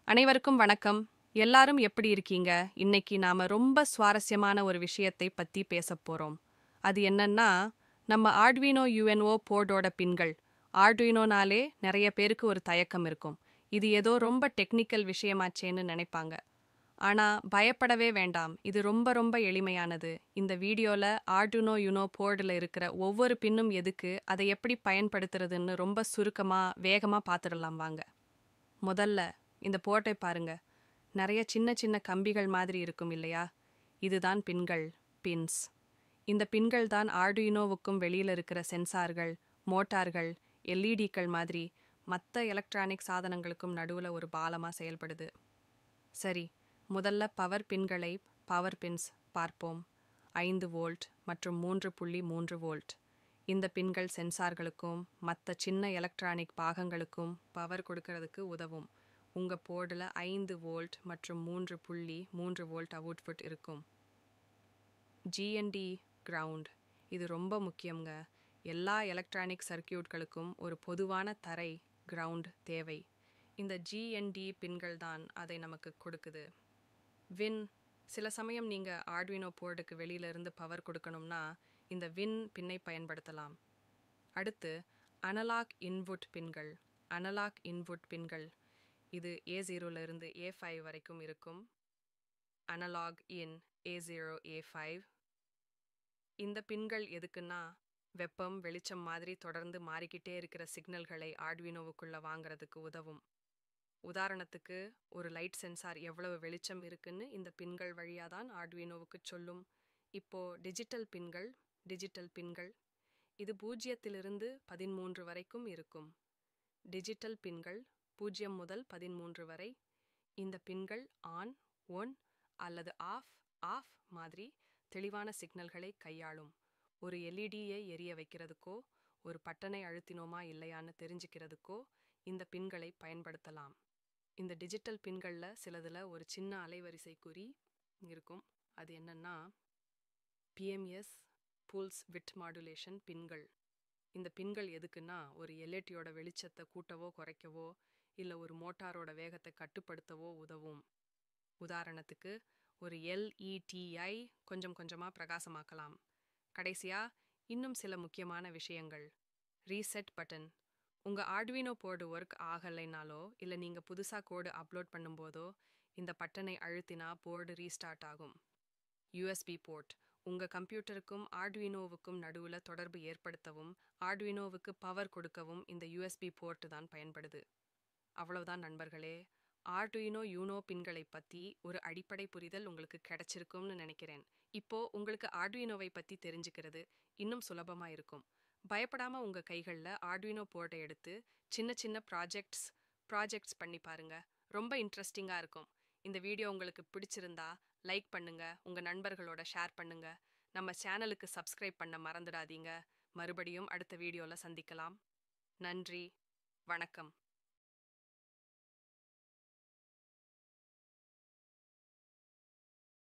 அனைவருக்கும் வணக்கம். எல்லாரும் எப்படி இருக்கீங்க? இன்னைக்கு நாம ரொம்ப சுவாரஸ்யமான ஒரு விஷயத்தை பத்தி பேசப் போறோம். அது என்னன்னா, நம்ம ஆர்டுயினோ யுஎன்ஓ போர்டோட பின்கள். ஆர்டுயினோனாலே நிறைய பேருக்கு ஒரு தயக்கம் இருக்கும். இது ஏதோ ரொம்ப டெக்னிக்கல் விஷயமாச்சேன்னு நினைப்பாங்க. ஆனா பயப்படவே வேண்டாம். இது ரொம்ப ரொம்ப எளிமையானது. இந்த வீடியோல ஆர்டுயினோ யுனோ போர்டுல இருக்கிற ஒவ்வொரு பின்னும் எதுக்கு, அதை எப்படி பயன்படுத்துறதுன்னு ரொம்ப சுருக்கமா, வேகமா பார்த்துடலாம் வாங்க. முதல்ல இந்த போர்ட்டை பாருங்க. நிறைய சின்ன சின்ன கம்பிகள் மாதிரி இருக்கும் இல்லையா? இதுதான் பின்கள், பின்ஸ். இந்த பின்கள் தான் ஆர்டுயினோவுக்கும் வெளியில இருக்கிற சென்சார்கள், மோட்டார்கள், எல்இடிக்கள் மாதிரி மற்ற எலக்ட்ரானிக் சாதனங்களுக்கும் நடுவுல ஒரு பாலமா செயல்படுது. சரி, முதல்ல பவர் பின்களை, பவர் பின்ஸ் பார்ப்போம். 5 வோல்ட் மற்றும் 3.3 வோல்ட். இந்த பின்கள் சென்சார்களுக்கும் மற்ற சின்ன எலக்ட்ரானிக் பாகங்களுக்கும் பவர் கொடுக்கறதுக்கு உதவும். உங்க போர்டில் 5 வோல்ட் மற்றும் 3.3 வோல்ட் அவுட்புட் இருக்கும். ஜிஎன்டி கிரவுண்ட், இது ரொம்ப முக்கியங்க. எல்லா எலக்ட்ரானிக் சர்க்கியூட்களுக்கும் ஒரு பொதுவான தரை கிரவுண்ட் தேவை. இந்த ஜிஎன்டி பின்கள் தான் அதை நமக்கு கொடுக்குது. வின், சில சமயம் நீங்கள் ஆர்டுயினோ போர்டுக்கு வெளியிலிருந்து பவர் கொடுக்கணும்னா இந்த வின் பின்னை பயன்படுத்தலாம். அடுத்து அனலாக் இன்புட் பின்கள். அனலாக் இன்புட் பின்கள் இது A0லிருந்து A5 வரைக்கும் இருக்கும். அனலாக் இன் A0 A5. இந்த பின்கள் எதுக்குன்னா, வெப்பம் வெளிச்சம் மாதிரி தொடர்ந்து மாறிக்கிட்டே இருக்கிற சிக்னல்களை ஆர்டுயினோவுக்குள்ள வாங்குறதுக்கு உதவும். உதாரணத்துக்கு, ஒரு லைட் சென்சார் எவ்வளவு வெளிச்சம் இருக்குன்னு இந்த பின்கள் வழியாக தான் ஆர்டுயினோவுக்கு சொல்லும். இப்போ டிஜிட்டல் பின்கள். டிஜிட்டல் பின்கள் இது 0லிருந்து 13 வரைக்கும் இருக்கும். டிஜிட்டல் பின்கள் 0 முதல் 13 வரை. இந்த பின்கள் ஆன், ஒன் அல்லது ஆஃப், ஆஃப் மாதிரி தெளிவான சிக்னல்களை கையாளும். ஒரு எல்இடியை எரிய வைக்கிறதுக்கோ, ஒரு பட்டனை அழுத்தினோமா இல்லையான்னு தெரிஞ்சுக்கிறதுக்கோ இந்த பின்களை பயன்படுத்தலாம். இந்த டிஜிட்டல் பின்களில் சிலதில் ஒரு சின்ன அலைவரிசை குறி இருக்கும். அது என்னன்னா பிஎம்எஸ், புல்ஸ் விட் மாடுலேஷன் பின்கள். இந்த பின்கள் எதுக்குன்னா, ஒரு எல்இடியோட வெளிச்சத்தை கூட்டவோ குறைக்கவோ இல்லை ஒரு மோட்டாரோட வேகத்தை கட்டுப்படுத்தவோ உதவும். உதாரணத்துக்கு, ஒரு எல்இடியை கொஞ்சம் கொஞ்சமாக பிரகாசமாக்கலாம். கடைசியா இன்னும் சில முக்கியமான விஷயங்கள். Reset button. உங்கள் ஆர்டுயினோ போர்டு ஒர்க் ஆகலைனாலோ இல்லை நீங்கள் புதுசாக கோடு அப்லோட் பண்ணும்போதோ இந்த பட்டனை அழுத்தினா போர்டு ரீஸ்டார்ட் ஆகும். USB board. உங்கள் கம்ப்யூட்டருக்கும் ஆர்டுயினோவுக்கும் நடுவில் தொடர்பு ஏற்படுத்தவும் ஆர்டுயினோவுக்கு பவர் கொடுக்கவும் இந்த யூஎஸ்பி போர்ட்டு தான் பயன்படுது. அவ்வளவுதான் நண்பர்களே. ஆர்டுயினோ யூனோ பின்களை பற்றி ஒரு அடிப்படை புரிதல் உங்களுக்கு கிடைச்சிருக்கும்னு நினைக்கிறேன். இப்போ உங்களுக்கு ஆர்டுயினோவை பற்றி தெரிஞ்சுக்கிறது இன்னும் சுலபமாக இருக்கும். பயப்படாமல் உங்கள் கைகளில் ஆர்டுயினோ போர்டை எடுத்து சின்ன சின்ன ப்ராஜெக்ட்ஸ் பண்ணி பாருங்க. ரொம்ப இன்ட்ரெஸ்டிங்காக இருக்கும். இந்த வீடியோ உங்களுக்கு பிடிச்சிருந்தா லைக் பண்ணுங்க, உங்கள் நண்பர்களோட ஷேர் பண்ணுங்க. நம்ம சேனலுக்கு சப்ஸ்கிரைப் பண்ண மறந்துடாதீங்க. மறுபடியும் அடுத்த வீடியோவில் சந்திக்கலாம். நன்றி, வணக்கம்.